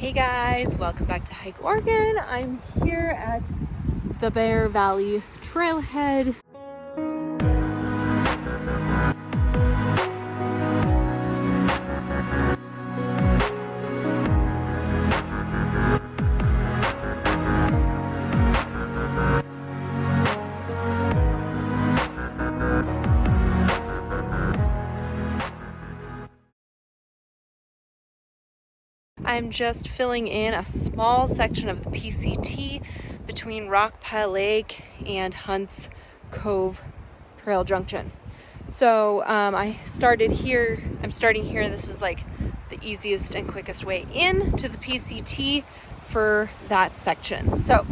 Hey guys, welcome back to Hike Oregon. I'm here at the Bear Valley Trailhead. I'm just filling in a small section of the PCT between Rockpile Lake and Hunt's Cove Trail Junction. So I started here. I'm starting here. This is like the easiest and quickest way in to the PCT for that section. So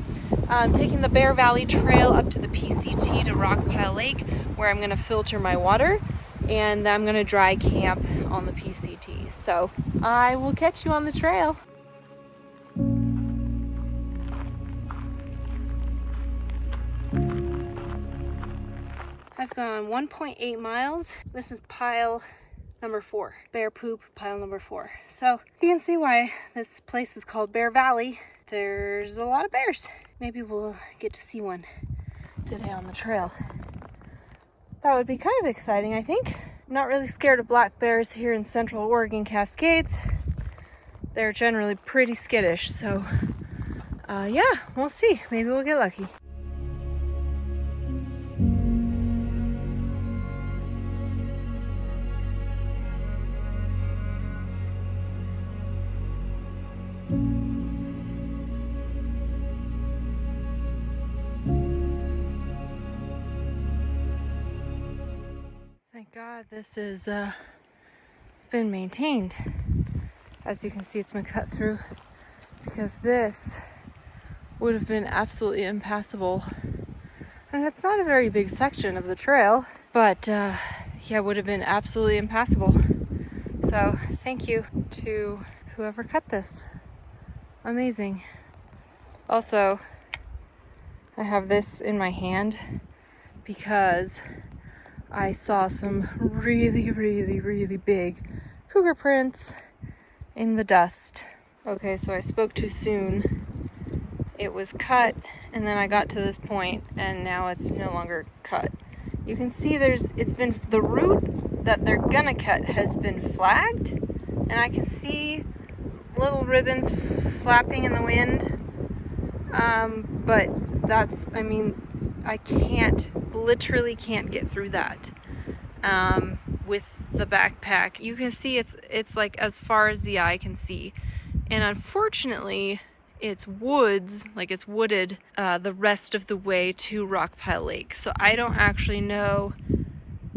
I'm taking the Bear Valley Trail up to the PCT to Rockpile Lake, where I'm going to filter my water, and I'm going to dry camp on the PCT. So I will catch you on the trail. I've gone 1.8 miles. This is pile number 4, bear poop pile number 4. So you can see why this place is called Bear Valley. There's a lot of bears. Maybe we'll get to see one today on the trail. That would be kind of exciting, I think. I'm not really scared of black bears here in Central Oregon Cascades. They're generally pretty skittish, so yeah, we'll see. Maybe we'll get lucky. Thank God this is been maintained. As you can see, it's been cut through, because this would have been absolutely impassable. And it's not a very big section of the trail, but yeah, it would have been absolutely impassable. So thank you to whoever cut this. Amazing. Also, I have this in my hand because I saw some really big cougar prints in the dust. Okay, so I spoke too soon. It was cut, and then I got to this point, and now it's no longer cut. You can see it's been, the route that they're gonna cut has been flagged, and I can see little ribbons flapping in the wind. But that's, I mean, I literally can't get through that with the backpack. You can see it's like as far as the eye can see, and unfortunately it's woods, like it's wooded the rest of the way to Rockpile Lake. So I don't actually know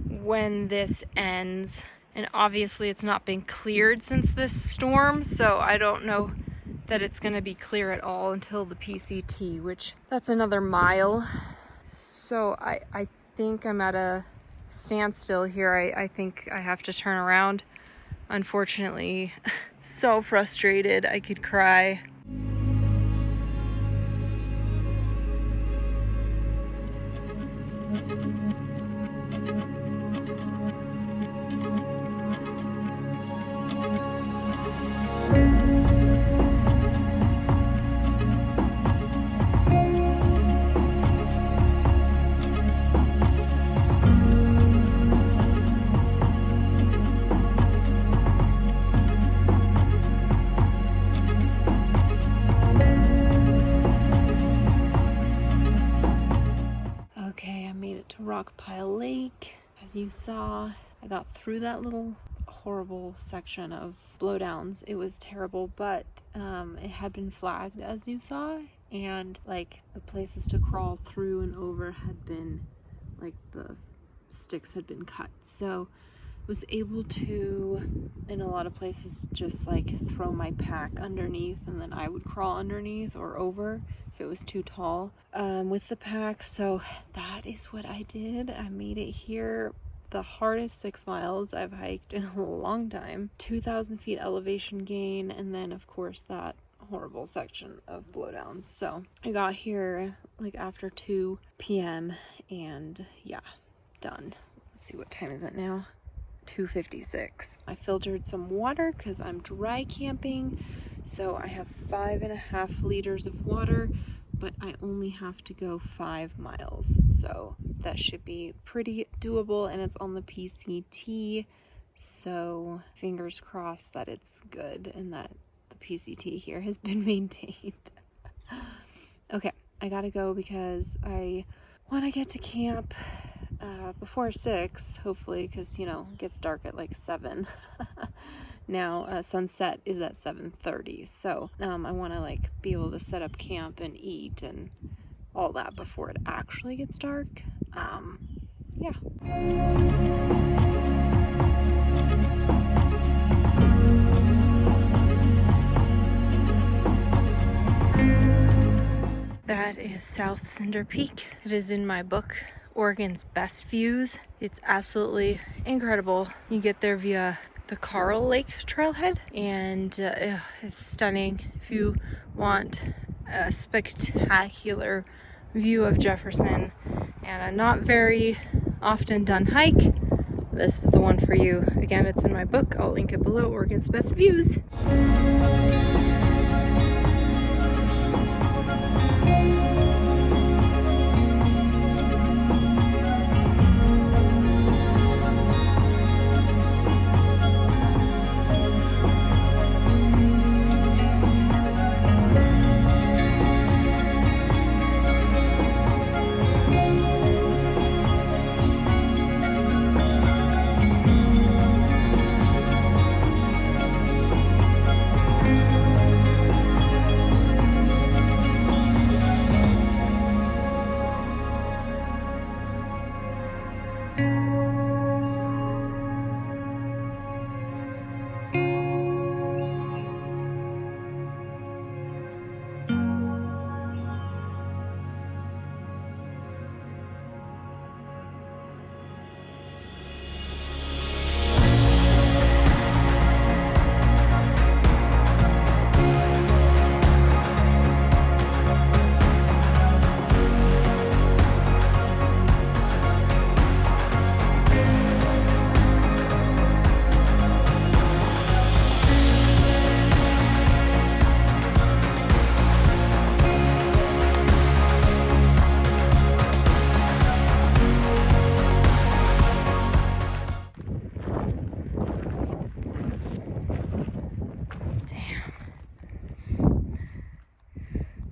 when this ends, and obviously it's not been cleared since this storm, so I don't know that it's going to be clear at all until the PCT, which that's another mile. So I think I'm at a standstill here. I think I have to turn around, unfortunately. So frustrated, I could cry. Okay, I made it to Rockpile Lake. As you saw, I got through that little horrible section of blowdowns. It was terrible, but it had been flagged, as you saw, and like the places to crawl through and over had been, like the sticks had been cut. So I was able to, in a lot of places, just like throw my pack underneath, and then I would crawl underneath or over if it was too tall with the pack. So that is what I did. I made it here. The hardest 6 miles I've hiked in a long time. 2,000 feet elevation gain, and then of course that horrible section of blowdowns. So I got here like after 2 p.m. and yeah, done. Let's see, what time is it now? 2:56. I filtered some water because I'm dry camping, So I have 5.5 liters of water, but I only have to go 5 miles. So that should be pretty doable, and it's on the PCT. So fingers crossed that it's good and that the PCT here has been maintained. Okay, I gotta go because I want to get to camp before 6, hopefully, because, you know, it gets dark at like 7. Now sunset is at 7:30, so I want to like be able to set up camp and eat and all that before it actually gets dark. Yeah. That is South Cinder Peak. It is in my book, Oregon's Best Views. It's absolutely incredible. You get there via the Carl Lake trailhead, and it's stunning. If you want a spectacular view of Jefferson and a not very often done hike, this is the one for you. Again, it's in my book. I'll link it below, Oregon's Best Views.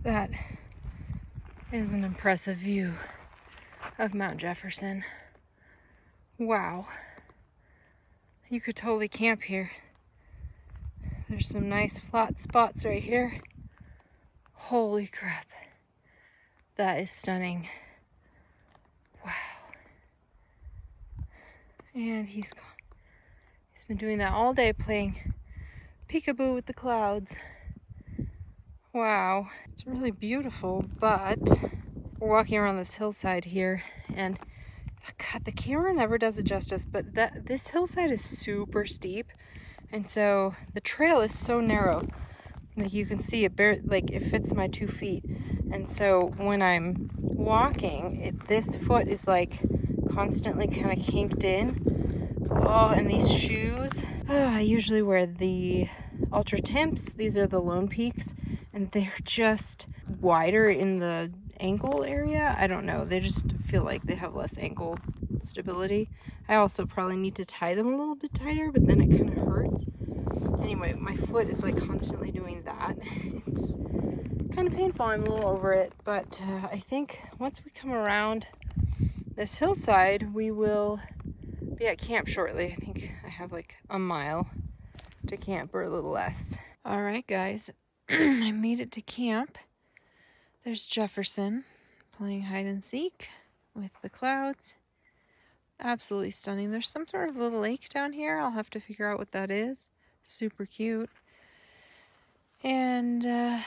That is an impressive view of Mount Jefferson. Wow. You could totally camp here. There's some nice flat spots right here. Holy crap. That is stunning. Wow. And he's gone. He's been doing that all day, playing peekaboo with the clouds. Wow, it's really beautiful, but we're walking around this hillside here, and God, the camera never does it justice, but this hillside is super steep, and so the trail is so narrow. Like you can see it it fits my 2 feet, and so when I'm walking, this foot is like constantly kind of kinked in. Oh, and these shoes, I usually wear the Ultra Temps. These are the Lone Peaks, and they're just wider in the ankle area. I don't know, they just feel like they have less ankle stability. I also probably need to tie them a little bit tighter, but then it kind of hurts. Anyway, my foot is like constantly doing that. It's kind of painful. I'm a little over it, but I think once we come around this hillside, we will be at camp shortly. I think I have like a mile to camp, or a little less. All right, guys. I made it to camp. There's Jefferson playing hide and seek with the clouds. Absolutely stunning. There's some sort of little lake down here. I'll have to figure out what that is. Super cute. And then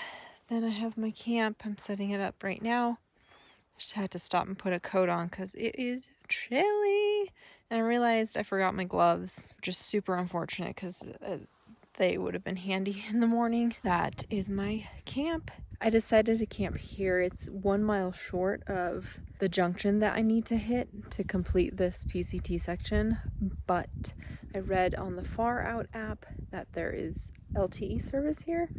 I have my camp. I'm setting it up right now. Just had to stop and put a coat on because it is chilly. And I realized I forgot my gloves, which is super unfortunate because they would have been handy in the morning. That is my camp. I decided to camp here. It's 1 mile short of the junction that I need to hit to complete this PCT section, but I read on the Far Out app that there is LTE service here.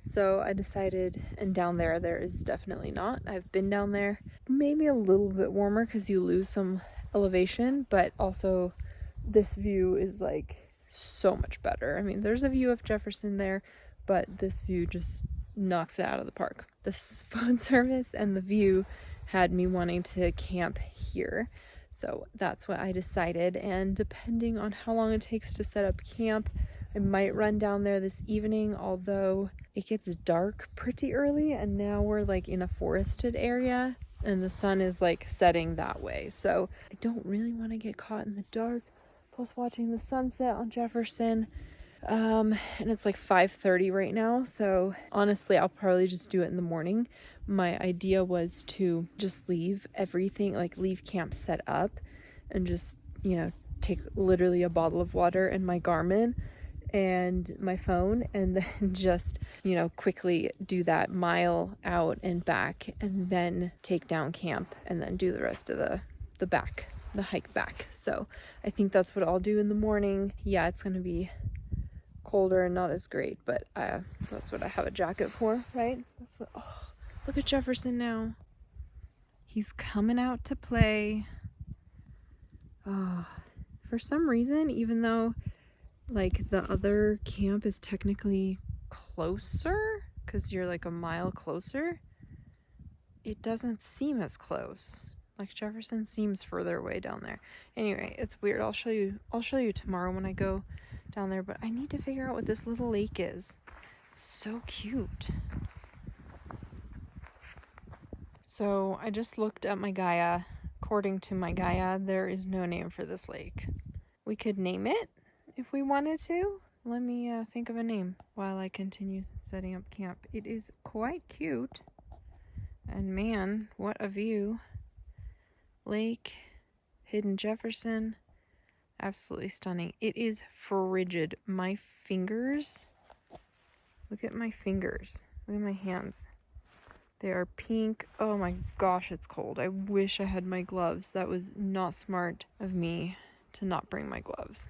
So I decided, and down there is definitely not. I've been down there, maybe a little bit warmer because you lose some elevation, but also this view is like so much better. I mean, there's a view of Jefferson there, but this view just knocks it out of the park. This phone service and the view had me wanting to camp here. So that's what I decided, and depending on how long it takes to set up camp, I might run down there this evening, although it gets dark pretty early, and now we're like in a forested area and the sun is like setting that way. So I don't really want to get caught in the dark. Plus watching the sunset on Jefferson. And it's like 5:30 right now. So honestly, I'll probably just do it in the morning. My idea was to just leave everything, like leave camp set up and just, you know, take literally a bottle of water and my Garmin and my phone, and then just, you know, quickly do that mile out and back, and then take down camp, and then do the rest of the hike back. So I think that's what I'll do in the morning. Yeah, it's gonna be colder and not as great, but that's what I have a jacket for, right? That's what. Oh, look at Jefferson now. He's coming out to play. Oh, for some reason, even though like the other camp is technically closer because you're like a mile closer, it doesn't seem as close. Like Jefferson seems further away down there. Anyway, it's weird. I'll show you tomorrow when I go down there, but I need to figure out what this little lake is. It's so cute. So I just looked at my Gaia. According to my Gaia, there is no name for this lake. We could name it if we wanted to. Let me think of a name while I continue setting up camp. It is quite cute. And man, what a view. Lake, hidden Jefferson. Absolutely stunning. It is frigid. My fingers, look at my fingers. Look at my hands. They are pink. Oh my gosh, it's cold. I wish I had my gloves. That was not smart of me to not bring my gloves.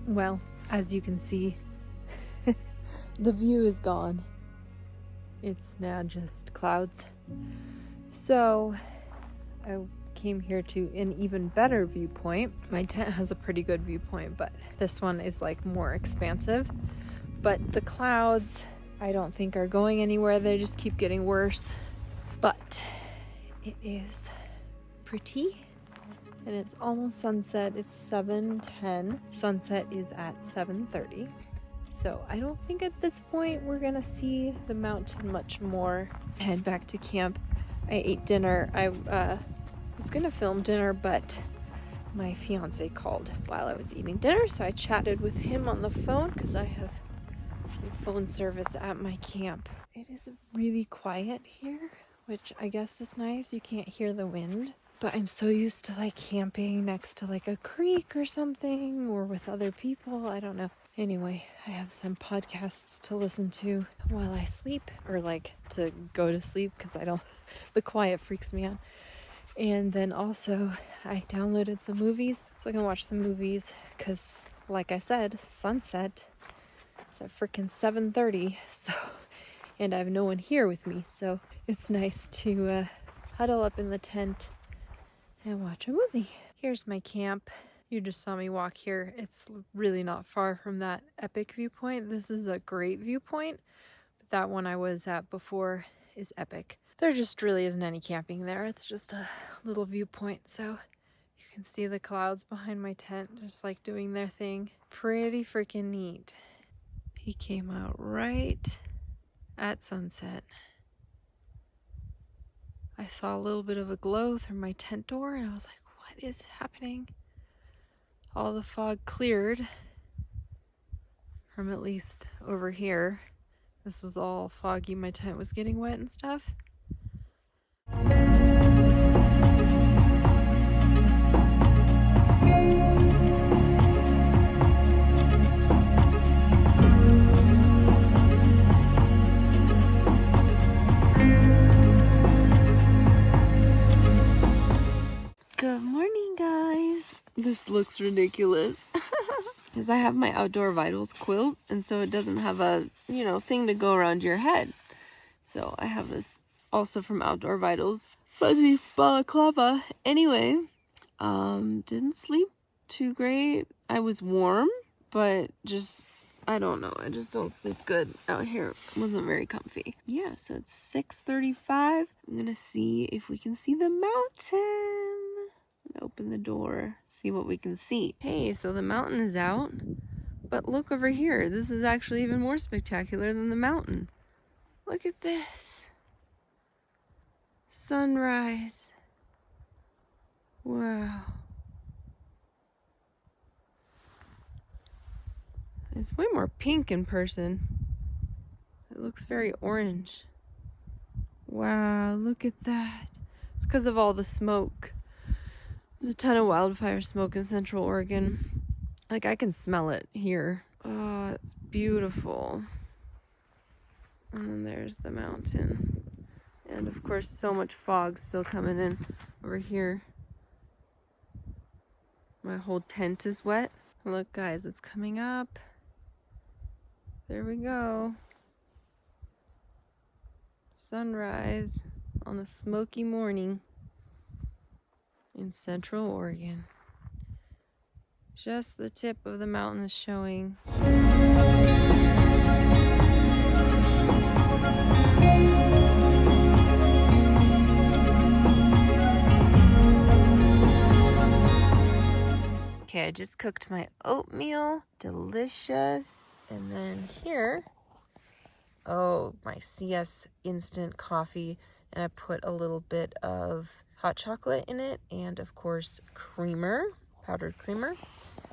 Well, as you can see, the view is gone. It's now just clouds. So I came here to an even better viewpoint. My tent has a pretty good viewpoint, but this one is like more expansive. But the clouds, I don't think are going anywhere. They just keep getting worse. But it is pretty. And it's almost sunset. It's 7:10. Sunset is at 7:30. So I don't think at this point we're gonna see the mountain much more. Head back to camp. I ate dinner. I was gonna film dinner, but my fiance called while I was eating dinner, so I chatted with him on the phone because I have some phone service at my camp. It is really quiet here, which I guess is nice. You can't hear the wind. But I'm so used to like camping next to like a creek or something, or with other people. I don't know. Anyway, I have some podcasts to listen to while I sleep, or like to go to sleep, because the quiet freaks me out. And then also I downloaded some movies so I can watch some movies, because like I said, sunset is at freaking 7:30. So, and I have no one here with me, so it's nice to huddle up in the tent and watch a movie. Here's my camp. You just saw me walk here. It's really not far from that epic viewpoint. This is a great viewpoint, but that one I was at before is epic. There just really isn't any camping there. It's just a little viewpoint, so you can see the clouds behind my tent just like doing their thing. Pretty freaking neat. He came out right at sunset. I saw a little bit of a glow through my tent door and I was like, what is happening? All the fog cleared from at least over here. This was all foggy. My tent was getting wet and stuff. Good morning, guys. This looks ridiculous because I have my Outdoor Vitals quilt, and so it doesn't have a, thing to go around your head. So I have this also from Outdoor Vitals, fuzzy balaclava. Anyway, didn't sleep too great. I was warm, but just, I don't know. I just don't sleep good out here. It wasn't very comfy. Yeah, so it's 6:35. I'm gonna see if we can see the mountain. Open the door, see what we can see. Hey, so the mountain is out, but look over here. This is actually even more spectacular than the mountain. Look at this. Sunrise. Wow. It's way more pink in person. It looks very orange. Wow, look at that. It's because of all the smoke. There's a ton of wildfire smoke in Central Oregon. Like, I can smell it here. Oh, it's beautiful. And then there's the mountain. And of course, so much fog still coming in over here. My whole tent is wet. Look, guys, it's coming up. There we go. Sunrise on a smoky morning in Central Oregon. Just the tip of the mountain is showing. Okay, I just cooked my oatmeal. Delicious. And then here, my CS instant coffee. And I put a little bit of hot chocolate in it, and of course creamer, powdered creamer.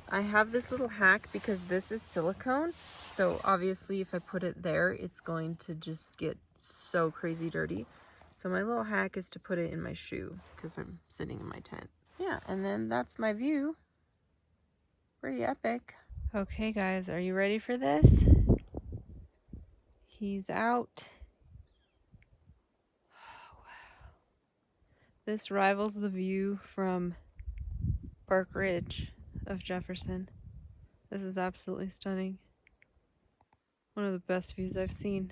I have this little hack because this is silicone, so obviously if I put it there, it's going to just get so crazy dirty. So my little hack is to put it in my shoe because I'm sitting in my tent. Yeah, and then that's my view. Pretty epic. Okay, guys, are you ready for this? He's out. This rivals the view from Park Ridge of Jefferson. This is absolutely stunning. One of the best views I've seen.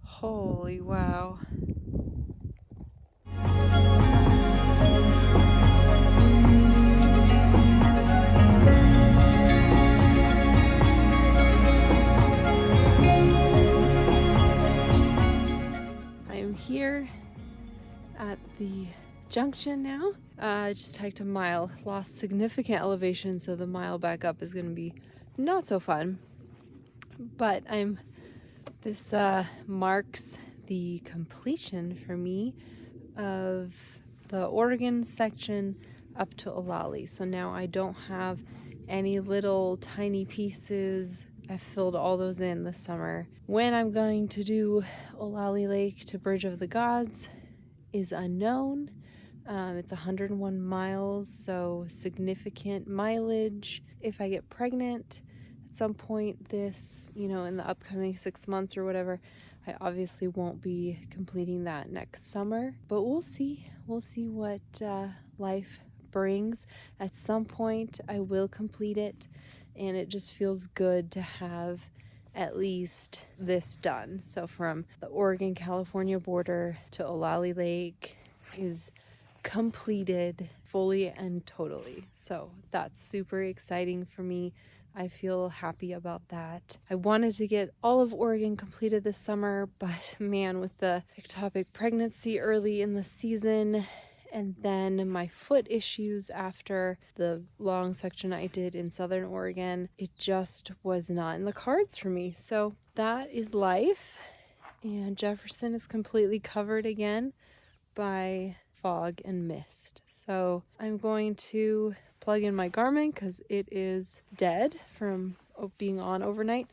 Holy wow. I am here at the junction now. I just hiked a mile, lost significant elevation, so the mile back up is going to be not so fun. But this marks the completion for me of the Oregon section up to Olali. So now I don't have any little tiny pieces. I filled all those in this summer. When I'm going to do Olali Lake to Bridge of the Gods is unknown. It's 101 miles, so significant mileage. If I get pregnant at some point this, in the upcoming 6 months or whatever, I obviously won't be completing that next summer, but we'll see. We'll see what life brings. At some point, I will complete it, and it just feels good to have at least this done. So from the Oregon-California border to Olali Lake is completed fully and totally. So that's super exciting for me. I feel happy about that. I wanted to get all of Oregon completed this summer, but man, with the ectopic pregnancy early in the season And then my foot issues after the long section I did in Southern Oregon, it just was not in the cards for me. So that is life. And Jefferson is completely covered again by fog and mist. So I'm going to plug in my Garmin because it is dead from being on overnight.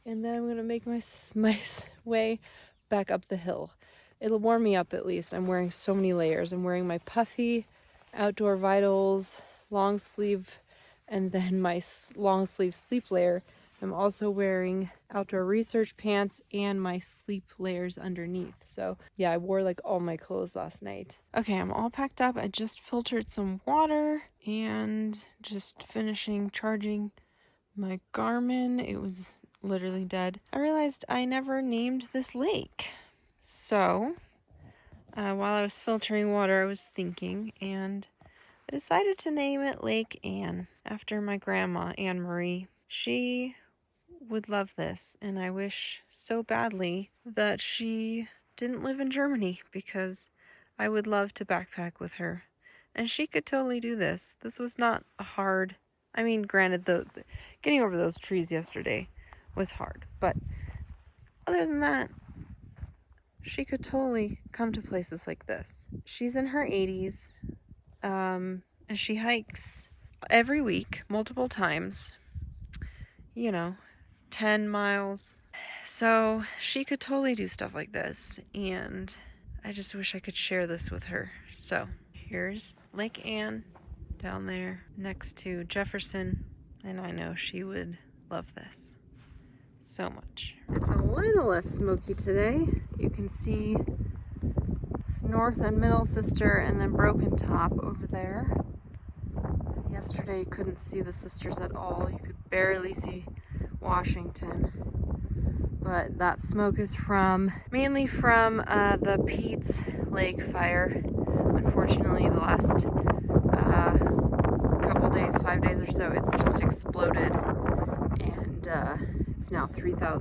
And then I'm going to make my way back up the hill. It'll warm me up at least. I'm wearing so many layers. I'm wearing my puffy Outdoor Vitals long sleeve and then my long sleeve sleep layer. I'm also wearing outdoor research pants and my sleep layers underneath. So yeah, I wore like all my clothes last night. Okay, I'm all packed up. I just filtered some water and just finishing charging my Garmin. It was literally dead. I realized I never named this lake. So while I was filtering water, I was thinking, and I decided to name it Lake Anne after my grandma, Anne Marie. She would love this, and I wish so badly that she didn't live in Germany because I would love to backpack with her. And she could totally do this. This was not a hard, I mean, granted, getting over those trees yesterday was hard, but other than that, she could totally come to places like this. She's in her 80s, and she hikes every week, multiple times, 10 miles. So she could totally do stuff like this, and I just wish I could share this with her. So here's Lake Anne down there next to Jefferson, and I know she would love this so much. It's a little less smoky today. You can see North and Middle Sister and then Broken Top over there. Yesterday you couldn't see the sisters at all. You could barely see Washington. But that smoke is mainly from the Pete's Lake fire. Unfortunately, the last couple days, 5 days or so, it's just exploded. And it's now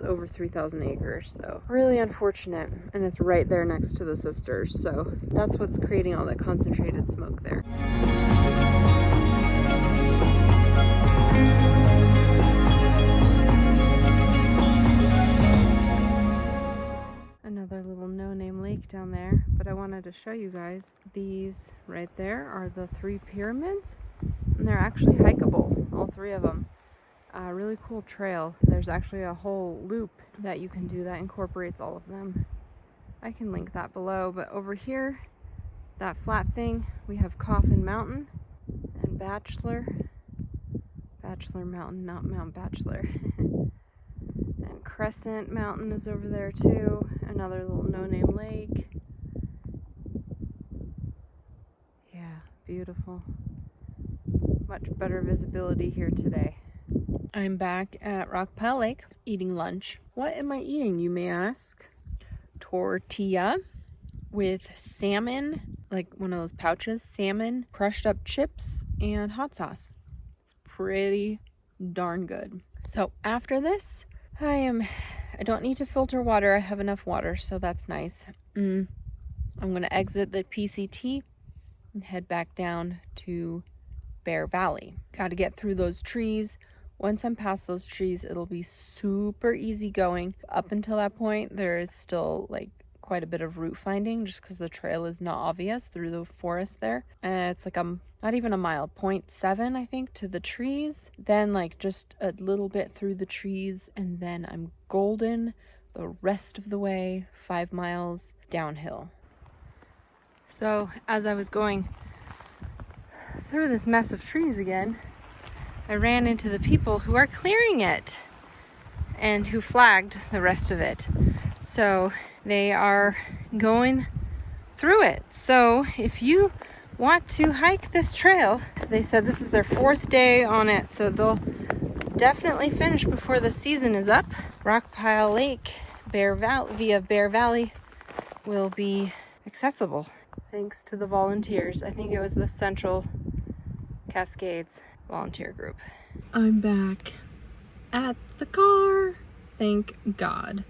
over 3,000 acres, so really unfortunate. And it's right there next to the sisters, so that's what's creating all that concentrated smoke there. Another little no-name lake down there, but I wanted to show you guys. These right there are the 3 pyramids, and they're actually hikeable, all 3 of them. A really cool trail. There's actually a whole loop that you can do that incorporates all of them. I can link that below, but over here, that flat thing, we have Coffin Mountain and Bachelor Mountain, not Mount Bachelor. And Crescent Mountain is over there too, another little no-name lake. Yeah, beautiful. Much better visibility here today. I'm back at Rockpile Lake eating lunch. What am I eating, you may ask? Tortilla with salmon, like one of those pouches, salmon, crushed up chips, and hot sauce. It's pretty darn good. So after this, I don't need to filter water. I have enough water, so that's nice. I'm gonna exit the PCT and head back down to Bear Valley. Gotta get through those trees. Once I'm past those trees, it'll be super easy going. Up until that point, there is still like quite a bit of route finding just because the trail is not obvious through the forest there. And it's like not even a mile, 0.7 I think to the trees. Then like just a little bit through the trees, and then I'm golden the rest of the way, 5 miles downhill. So as I was going through this mess of trees again, I ran into the people who are clearing it and who flagged the rest of it. So they are going through it. So if you want to hike this trail, they said this is their 4th day on it, so they'll definitely finish before the season is up. Rockpile Lake, via Bear Valley will be accessible thanks to the volunteers. I think it was the Central Cascades volunteer group. I'm back at the car, thank God.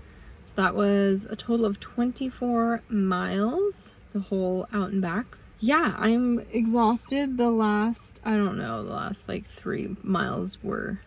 So that was a total of 24 miles, the whole out and back. yeah, I'm exhausted. The last like 3 miles were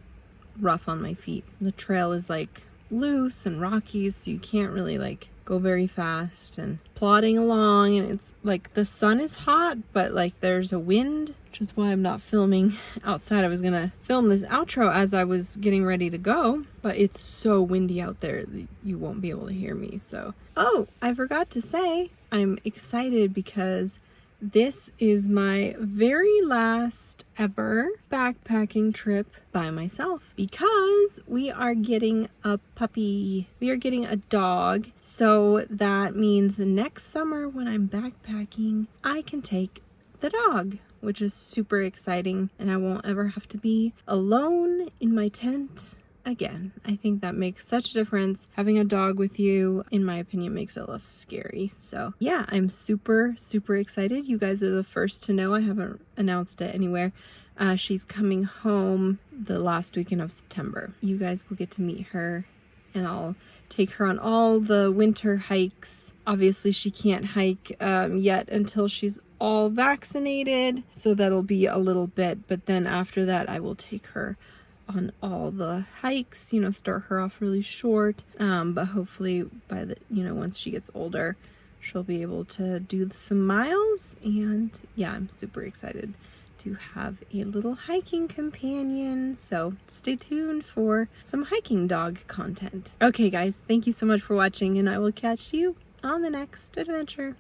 rough on my feet. The trail is like loose and rocky, so you can't really like go very fast, and plodding along, and it's like the sun is hot, but like there's a wind, which is why I'm not filming outside. I was gonna film this outro as I was getting ready to go, but it's so windy out there that you won't be able to hear me. So, oh, I forgot to say, I'm excited because this is my very last ever backpacking trip by myself, because we are getting a puppy. We are getting a dog. So that means next summer when I'm backpacking, I can take the dog, which is super exciting, and I won't ever have to be alone in my tent again. I think that makes such a difference. Having a dog with you, in my opinion, makes it less scary. So yeah, I'm super excited. You guys are the first to know. I haven't announced it anywhere. She's coming home the last weekend of September. You guys will get to meet her, and I'll take her on all the winter hikes. Obviously she can't hike yet until she's all vaccinated, so that'll be a little bit, but then after that I will take her on all the hikes, you know, start her off really short, but hopefully by the, you know, once she gets older, she'll be able to do some miles. And yeah, I'm super excited to have a little hiking companion, so stay tuned for some hiking dog content. Okay guys, thank you so much for watching, and I will catch you on the next adventure.